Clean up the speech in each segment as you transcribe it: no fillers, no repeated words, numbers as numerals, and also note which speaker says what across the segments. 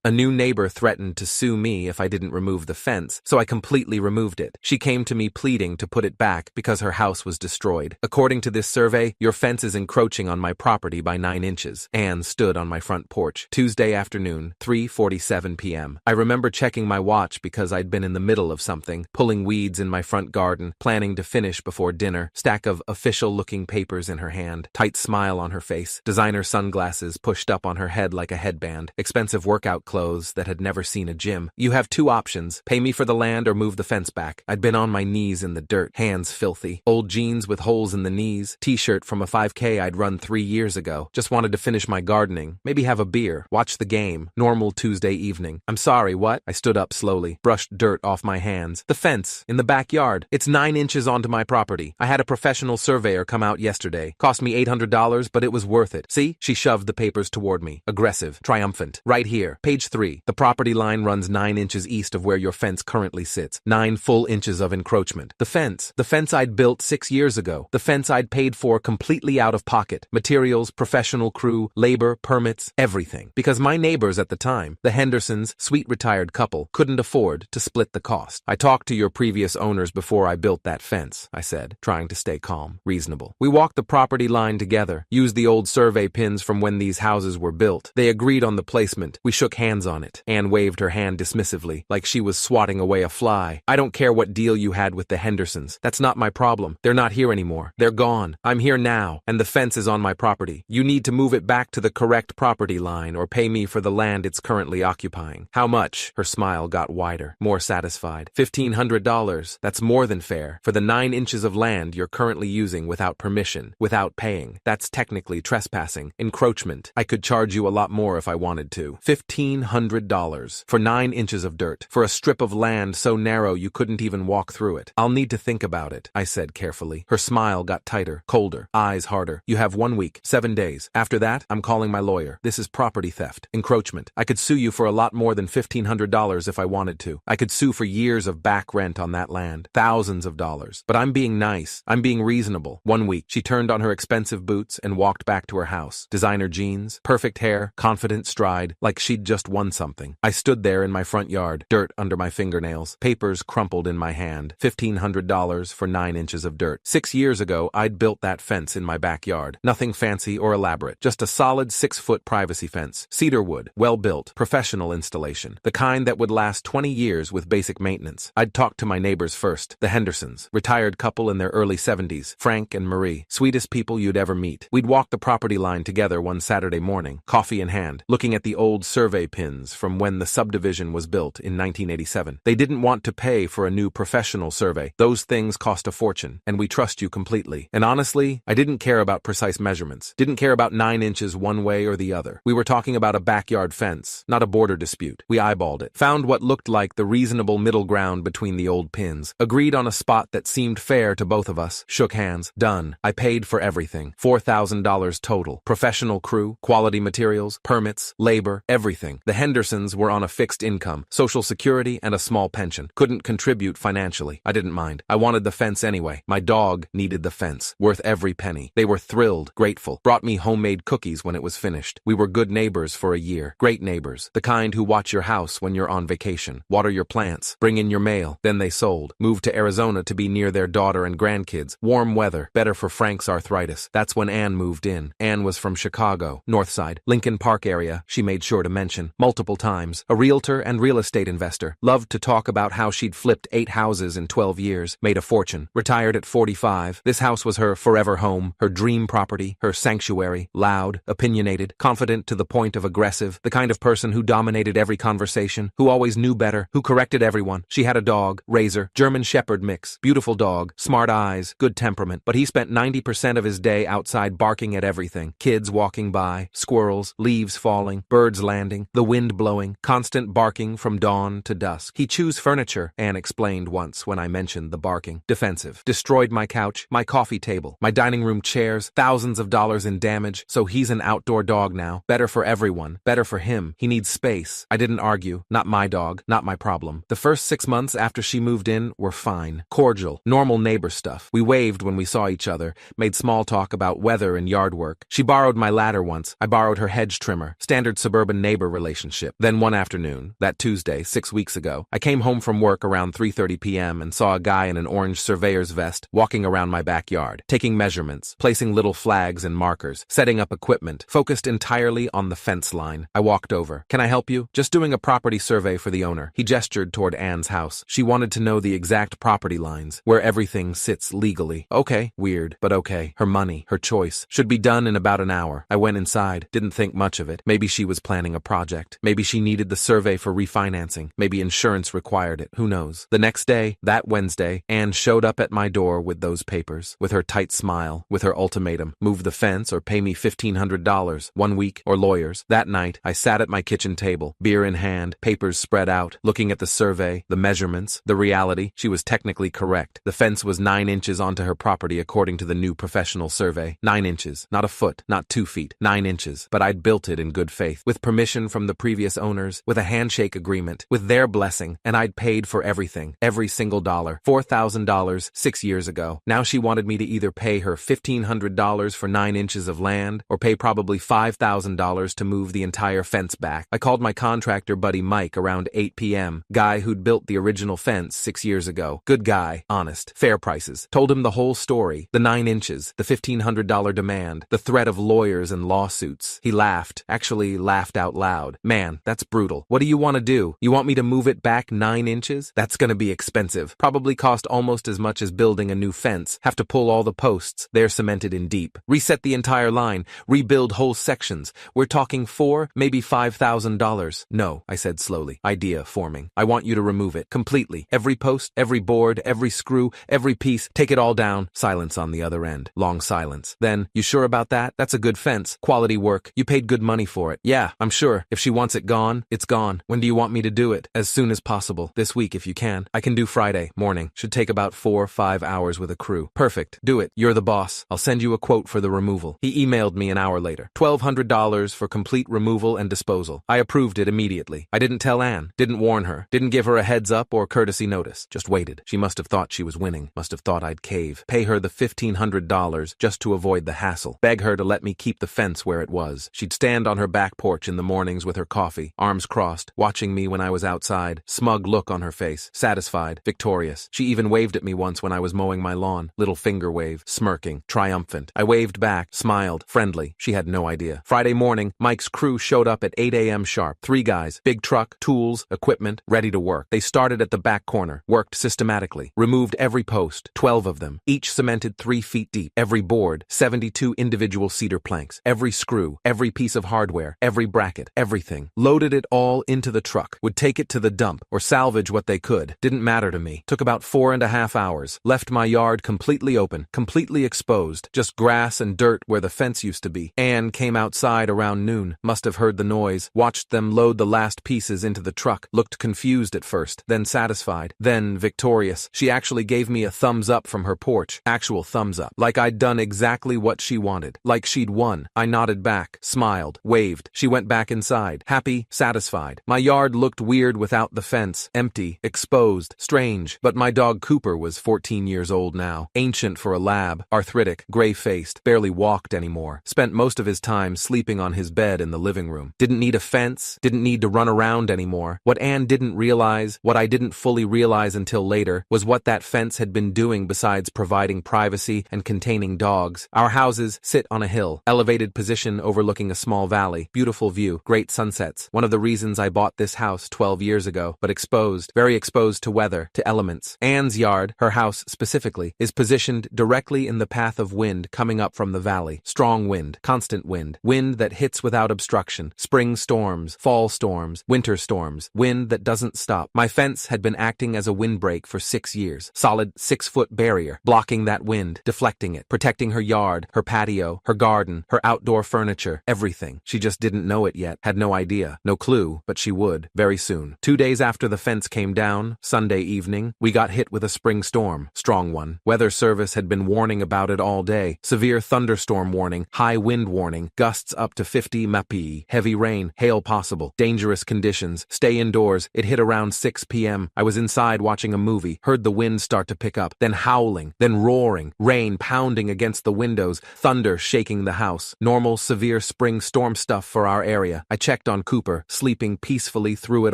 Speaker 1: A new neighbor threatened to sue me if I didn't remove the fence, so I completely removed it. She came to me pleading to put it back because her house was destroyed. According to this survey, your fence is encroaching on my property by 9 inches. Anne stood on my front porch. Tuesday afternoon, 3:47 p.m. I remember checking my watch because I'd been in the middle of something, pulling weeds in my front garden, planning to finish before dinner, stack of official-looking papers in her hand, tight smile on her face, designer sunglasses pushed up on her head like a headband, expensive workout clothes that had never seen a gym. You have 2 options, pay me for the land or move the fence back. I'd been on my knees in the dirt, hands filthy, old jeans with holes in the knees, t-shirt from a 5K I'd run 3 years ago. Just wanted to finish my gardening, maybe have a beer, watch the game, normal Tuesday evening. I'm sorry, what? I stood up slowly, brushed dirt off my hands. The fence, in the backyard. It's 9 inches onto my property. I had a professional surveyor come out yesterday. Cost me $800, but it was worth it. See? She shoved the papers toward me, aggressive, triumphant. Right here, page 3. The property line runs 9 inches east of where your fence currently sits. 9 full inches of encroachment. The fence I'd built 6 years ago. The fence I'd paid for completely out of pocket. Materials, professional crew, labor, permits, everything. Because my neighbors at the time, the Hendersons, sweet retired couple, couldn't afford to split the cost. I talked to your previous owners before I built that fence, I said, trying to stay calm, reasonable. We walked the property line together, used the old survey pins from when these houses were built. They agreed on the placement. We shook hands on it. Anne waved her hand dismissively, like she was swatting away a fly. I don't care what deal you had with the Hendersons. That's not my problem. They're not here anymore. They're gone. I'm here now, and the fence is on my property. You need to move it back to the correct property line or pay me for the land it's currently occupying. How much? Her smile got wider, more satisfied. $1,500. That's more than fair. For the 9 inches of land you're currently using without permission, without paying. That's technically trespassing, encroachment. I could charge you a lot more if I wanted to. $1,500 for 9 inches of dirt, for a strip of land so narrow you couldn't even walk through it. I'll need to think about it, I said carefully. Her smile got tighter, colder, eyes harder. You have 1 week, 7 days. After that, I'm calling my lawyer. This is property theft, encroachment. I could sue you for a lot more than $1,500 if I wanted to. I could sue for years of back rent on that land, thousands of dollars. But I'm being nice. I'm being reasonable. 1 week. She turned on her expensive boots and walked back to her house. Designer jeans, perfect hair, confident stride, like she'd just won something. I stood there in my front yard, dirt under my fingernails, papers crumpled in my hand. $1,500 for 9 inches of dirt. 6 years ago, I'd built that fence in my backyard. Nothing fancy or elaborate, just a solid 6-foot privacy fence. Cedar wood, well-built, professional installation. The kind that would last 20 years with basic maintenance. I'd talked to my neighbors first, the Hendersons, retired couple in their early 70s, Frank and Marie, sweetest people you'd ever meet. We'd walk the property line together one Saturday morning, coffee in hand, looking at the old survey pins from when the subdivision was built in 1987. They didn't want to pay for a new professional survey. Those things cost a fortune, and we trust you completely. And honestly, I didn't care about precise measurements. Didn't care about 9 inches one way or the other. We were talking about a backyard fence, not a border dispute. We eyeballed it, found what looked like the reasonable middle ground between the old pins, agreed on a spot that seemed fair to both of us, shook hands, done. I paid for everything. $4,000 total. Professional crew, quality materials, permits, labor, everything. The Hendersons were on a fixed income, Social Security, and a small pension. Couldn't contribute financially. I didn't mind. I wanted the fence anyway. My dog needed the fence, worth every penny. They were thrilled, grateful, brought me homemade cookies when it was finished. We were good neighbors for a year. Great neighbors. The kind who watch your house when you're on vacation, water your plants, bring in your mail. Then they sold, moved to Arizona to be near their daughter and grandkids. Warm weather, better for Frank's arthritis. That's when Anne moved in. Anne was from Chicago, North Side, Lincoln Park area, she made sure to mention, multiple times. A realtor and real estate investor. Loved to talk about how she'd flipped 8 houses in 12 years, made a fortune. Retired at 45. This house was her forever home, her dream property, her sanctuary. Loud, opinionated, confident to the point of aggressive, the kind of person who dominated every conversation, who always knew better, who corrected everyone. She had a dog, Razor, German Shepherd mix, beautiful dog, smart eyes, good temperament, but he spent 90% of his day outside barking at everything. Kids walking by, squirrels, leaves falling, birds landing, the wind blowing, constant barking from dawn to dusk. He chews furniture, Anne explained once when I mentioned the barking. Defensive. Destroyed my couch, my coffee table, my dining room chairs, thousands of dollars in damage, so he's an outdoor dog now. Better for everyone, better for him. He needs space. I didn't argue. Not my dog, not my problem. The first 6 months after she moved in were fine. Cordial, normal neighbor stuff. We waved when we saw each other, made small talk about weather and yard work. She borrowed my ladder once. I borrowed her hedge trimmer. Standard suburban neighbor relationship. relationship. Then one afternoon, that Tuesday, 6 weeks ago, I came home from work around 3:30 p.m. and saw a guy in an orange surveyor's vest walking around my backyard, taking measurements, placing little flags and markers, setting up equipment, focused entirely on the fence line. I walked over. "Can I help you?" "Just doing a property survey for the owner." He gestured toward Anne's house. She wanted to know the exact property lines, where everything sits legally. Okay, weird, but okay. Her money, her choice. Should be done in about an hour. I went inside, didn't think much of it. Maybe she was planning a project. Maybe she needed the survey for refinancing. Maybe insurance required it. Who knows? The next day, that Wednesday, Anne showed up at my door with those papers, with her tight smile, with her ultimatum: move the fence or pay me $1,500, 1 week, or lawyers. That night, I sat at my kitchen table, beer in hand, papers spread out, looking at the survey, the measurements, the reality. She was technically correct. The fence was 9 inches onto her property according to the new professional survey. 9 inches, not a foot, not 2 feet, 9 inches. But I'd built it in good faith, with permission from the previous owners, with a handshake agreement, with their blessing, and I'd paid for everything, every single dollar, $4,000 6 years ago. Now she wanted me to either pay her $1,500 for 9 inches of land, or pay probably $5,000 to move the entire fence back. I called my contractor buddy Mike around 8 p.m., guy who'd built the original fence 6 years ago. Good guy, honest, fair prices. Told him the whole story, the 9 inches, the $1,500 demand, the threat of lawyers and lawsuits. He laughed, actually laughed out loud. "Man, that's brutal. What do you want to do? You want me to move it back 9 inches? That's gonna be expensive. Probably cost almost as much as building a new fence. Have to pull all the posts. They're cemented in deep. Reset the entire line. Rebuild whole sections. We're talking $4,000, maybe $5,000. No," I said slowly, idea forming. "I want you to remove it. Completely. Every post, every board, every screw, every piece. Take it all down." Silence on the other end. Long silence. Then, "You sure about that? That's a good fence. Quality work. You paid good money for it." "Yeah, I'm sure. If she wants it gone, it's gone." "When do you want me to do it?" "As soon as possible. This week if you can." "I can do Friday morning. Should take about 4-5 hours with a crew." "Perfect. Do it. You're the boss. I'll send you a quote for the removal." He emailed me an hour later. $1,200 for complete removal and disposal. I approved it immediately. I didn't tell Anne. Didn't warn her. Didn't give her a heads up or courtesy notice. Just waited. She must have thought she was winning. Must have thought I'd cave. Pay her the $1,500 just to avoid the hassle. Beg her to let me keep the fence where it was. She'd stand on her back porch in the mornings with her coffee, arms crossed, watching me when I was outside. Smug look on her face. Satisfied. Victorious. She even waved at me once when I was mowing my lawn. Little finger wave. Smirking. Triumphant. I waved back. Smiled. Friendly. She had no idea. Friday morning, Mike's crew showed up at 8 a.m. sharp. 3 guys. Big truck, tools, equipment, ready to work. They started at the back corner. Worked systematically. Removed every post. 12 of them. Each cemented 3 feet deep. Every board. 72 individual cedar planks. Every screw. Every piece of hardware. Every bracket. Everything. Loaded it all into the truck. Would take it to the dump or salvage what they could. Didn't matter to me. Took about 4.5 hours. Left my yard completely open. Completely exposed. Just grass and dirt where the fence used to be. Anne came outside around noon. Must have heard the noise. Watched them load the last pieces into the truck. Looked confused at first. Then satisfied. Then victorious. She actually gave me a thumbs up from her porch. Actual thumbs up. Like I'd done exactly what she wanted. Like she'd won. I nodded back. Smiled. Waved. She went back inside. Happy. Satisfied. My yard looked weird without the fence. Empty. Exposed. Strange. But my dog Cooper was 14 years old now. Ancient for a lab. Arthritic. Gray-faced. Barely walked anymore. Spent most of his time sleeping on his bed in the living room. Didn't need a fence. Didn't need to run around anymore. What Anne didn't realize, what I didn't fully realize until later, was what that fence had been doing besides providing privacy and containing dogs. Our houses sit on a hill. Elevated position overlooking a small valley. Beautiful view. Great sunsets. One of the reasons I bought this house 12 years ago. But exposed. Very exposed to weather. To elements. Anne's yard, her house specifically, is positioned directly in the path of wind coming up from the valley. Strong wind. Constant wind. Wind that hits without obstruction. Spring storms. Fall storms. Winter storms. Wind that doesn't stop. My fence had been acting as a windbreak for 6 years. Solid 6-foot barrier. Blocking that wind. Deflecting it. Protecting her yard. Her patio. Her garden. Her outdoor furniture. Everything. She just didn't know it yet. Had no idea. No clue. But she would. Very soon. 2 days after the fence came down, Sunday evening, we got hit with a spring storm. Strong one. Weather service had been warning about it all day. Severe thunderstorm warning. High wind warning. Gusts up to 50 mph. Heavy rain. Hail possible. Dangerous conditions. Stay indoors. It hit around 6 p.m. I was inside watching a movie. Heard the wind start to pick up. Then howling. Then roaring. Rain pounding against the windows. Thunder shaking the house. Normal severe spring storm stuff for our area. I checked checked on Cooper, sleeping peacefully through it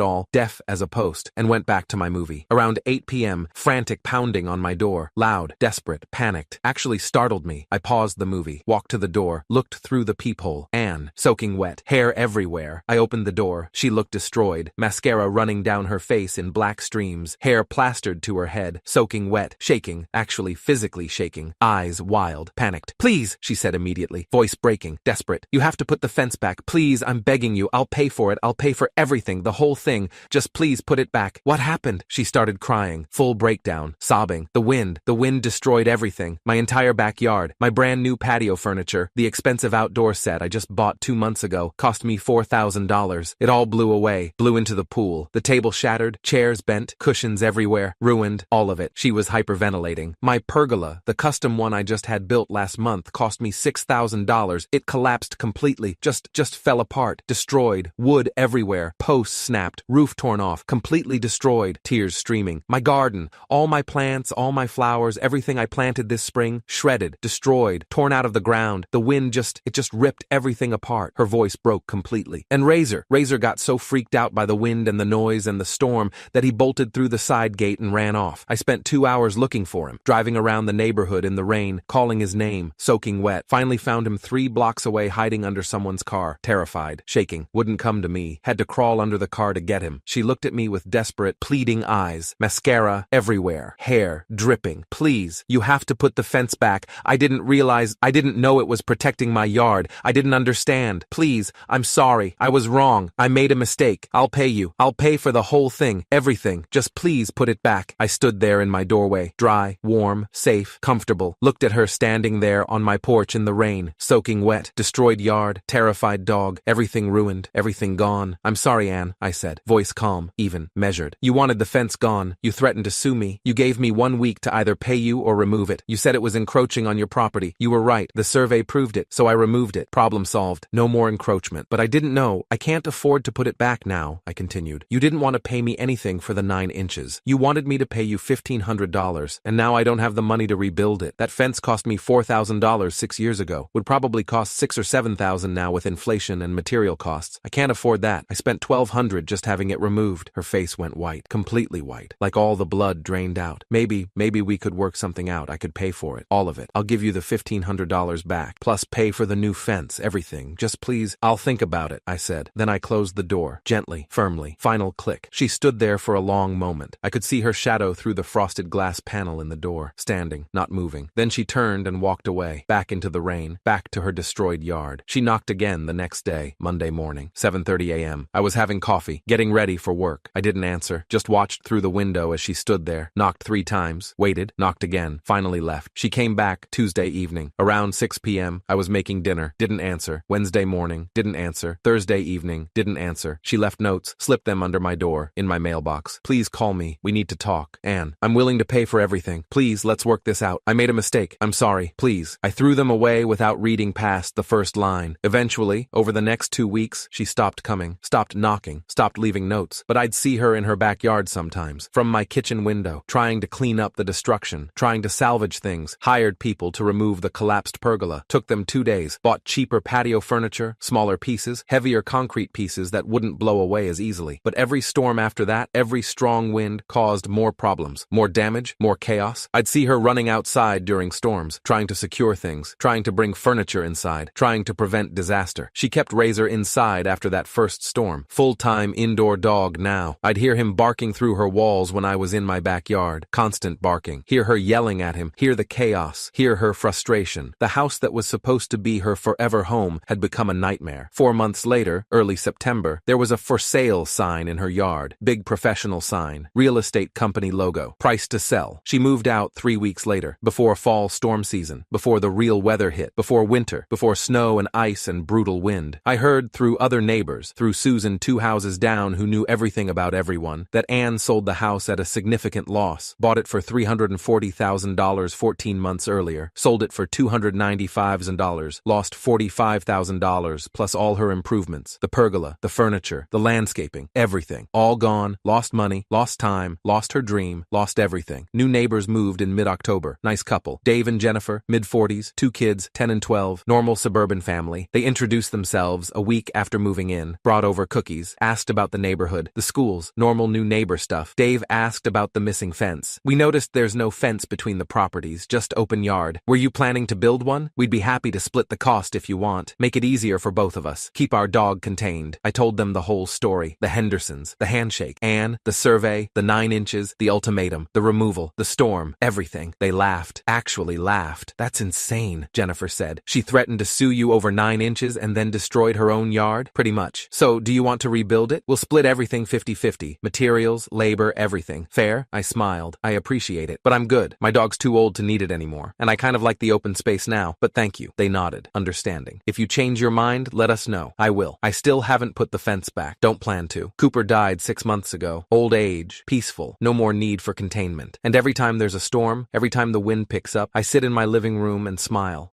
Speaker 1: all, deaf as a post, and went back to my movie. Around 8 p.m., frantic pounding on my door, loud, desperate, panicked, actually startled me. I paused the movie, walked to the door, looked through the peephole. Anne, soaking wet, hair everywhere. I opened the door. She looked destroyed, mascara running down her face in black streams, hair plastered to her head, soaking wet, shaking, actually physically shaking, eyes wild, panicked. "Please," she said immediately, voice breaking, desperate. "You have to put the fence back. Please, I'm begging you. I'll pay for it. I'll pay for everything, the whole thing. Just please put it back." "What happened?" She started crying, full breakdown, sobbing. The wind destroyed everything. My entire backyard, my brand new patio furniture, the expensive outdoor set I just bought 2 months ago, cost me $4,000. It all blew away, blew into the pool. The table shattered, chairs bent, cushions everywhere, ruined, all of it. She was hyperventilating. My pergola, the custom one I just had built last month, cost me $6,000. It collapsed completely, just fell apart, destroyed, wood everywhere, posts snapped, roof torn off, completely destroyed, tears streaming. My garden, all my plants, all my flowers, everything I planted this spring, shredded, destroyed, torn out of the ground. The wind just ripped everything apart. Her voice broke completely. And Razor got so freaked out by the wind and the noise and the storm that he bolted through the side gate and ran off. I spent 2 hours looking for him, driving around the neighborhood in the rain, calling his name, soaking wet. Finally found him 3 blocks away, hiding under someone's car, terrified, shaking, wouldn't come to me, had to crawl under the car to get him. She looked at me with desperate, pleading eyes, mascara everywhere, hair dripping. "Please, you have to put the fence back. I didn't know it was protecting my yard. I didn't understand. Please, I'm sorry. I was wrong. I made a mistake. I'll pay you. I'll pay for the whole thing, everything. Just please put it back." I stood there in my doorway, dry, warm, safe, comfortable, looked at her standing there on my porch in the rain, soaking wet, destroyed yard, terrified dog, everything ruined, everything gone. "I'm sorry, Anne," I said, voice calm, even, measured. "You wanted the fence gone. You threatened to sue me. You gave me 1 week to either pay you or remove it. You said it was encroaching on your property. You were right. The survey proved it, so I removed it. Problem solved. No more encroachment. But I didn't know. I can't afford to put it back now," I continued. "You didn't want to pay me anything for the 9 inches. You wanted me to pay you $1,500, and now I don't have the money to rebuild it. That fence cost me $4,000 6 years ago. Would probably cost $6,000 or $7,000 now with inflation and material costs. I can't afford that. I spent $1,200 just having it removed." Her face went white, completely white, like all the blood drained out. Maybe we could work something out. I could pay for it. All of it. I'll give you the $1,500 back, plus pay for the new fence, everything. Just please, I'll think about it," I said. Then I closed the door, gently, firmly. Final click. She stood there for a long moment. I could see her shadow through the frosted glass panel in the door, standing, not moving. Then she turned and walked away, back into the rain, back to her destroyed yard. She knocked again the next day, Monday morning, 7:30 a.m. I was having coffee, getting ready for work. I didn't answer, just watched through the window as she stood there, knocked 3 times, waited, knocked again, finally left. She came back Tuesday evening. Around 6 p.m., I was making dinner, didn't answer. Wednesday morning, didn't answer. Thursday evening, didn't answer. She left notes, slipped them under my door, in my mailbox. "Please call me. We need to talk. Anne, I'm willing to pay for everything. Please, let's work this out. I made a mistake. I'm sorry. Please." I threw them away without reading past the first line. Eventually, over the next 2 weeks, she stopped coming, stopped knocking, stopped leaving notes. But I'd see her in her backyard sometimes, from my kitchen window, trying to clean up the destruction, trying to salvage things, hired people to remove the collapsed pergola. Took them 2 days, bought cheaper patio furniture, smaller pieces, heavier concrete pieces that wouldn't blow away as easily. But every storm after that, every strong wind caused more problems, more damage, more chaos. I'd see her running outside during storms, trying to secure things, trying to bring furniture inside, trying to prevent disaster. She kept Razor inside after that first storm. Full-time indoor dog now. I'd hear him barking through her walls when I was in my backyard. Constant barking. Hear her yelling at him. Hear the chaos. Hear her frustration. The house that was supposed to be her forever home had become a nightmare. 4 months later, early September, there was a "for sale" sign in her yard. Big professional sign. Real estate company logo. Price to sell. She moved out 3 weeks later, before fall storm season, before the real weather hit, before winter, before snow and ice and brutal wind. I heard through other neighbors, through Susan 2 houses down who knew everything about everyone, that Anne sold the house at a significant loss, bought it for $340,000 14 months earlier, sold it for $295,000, lost $45,000 plus all her improvements, the pergola, the furniture, the landscaping, everything. All gone, lost money, lost time, lost her dream, lost everything. New neighbors moved in mid-October. Nice couple. Dave and Jennifer, mid-40s, 2 kids, 10 and 12, normal suburban family. They introduced themselves a week after moving in, brought over cookies, asked about the neighborhood, the schools, normal new neighbor stuff. Dave asked about the missing fence. We noticed there's no fence between the properties, just open yard. Were you planning to build one? We'd be happy to split the cost if you want. Make it easier for both of us. Keep our dog contained. I told them the whole story. The Hendersons, the handshake, Anne, the survey, the 9 inches, the ultimatum, the removal, the storm, everything. They laughed. Actually laughed. That's insane, Jennifer said. She threatened to sue you over 9 inches and then destroyed her own yard? Pretty much. So, do you want to rebuild it? We'll split everything 50-50. Materials, labor, everything. Fair? I smiled. I appreciate it. But I'm good. My dog's too old to need it anymore. And I kind of like the open space now. But thank you. They nodded, understanding. If you change your mind, let us know. I will. I still haven't put the fence back. Don't plan to. Cooper died 6 months ago. Old age. Peaceful. No more need for containment. And every time there's a storm, every time the wind picks up, I sit in my living room and smile.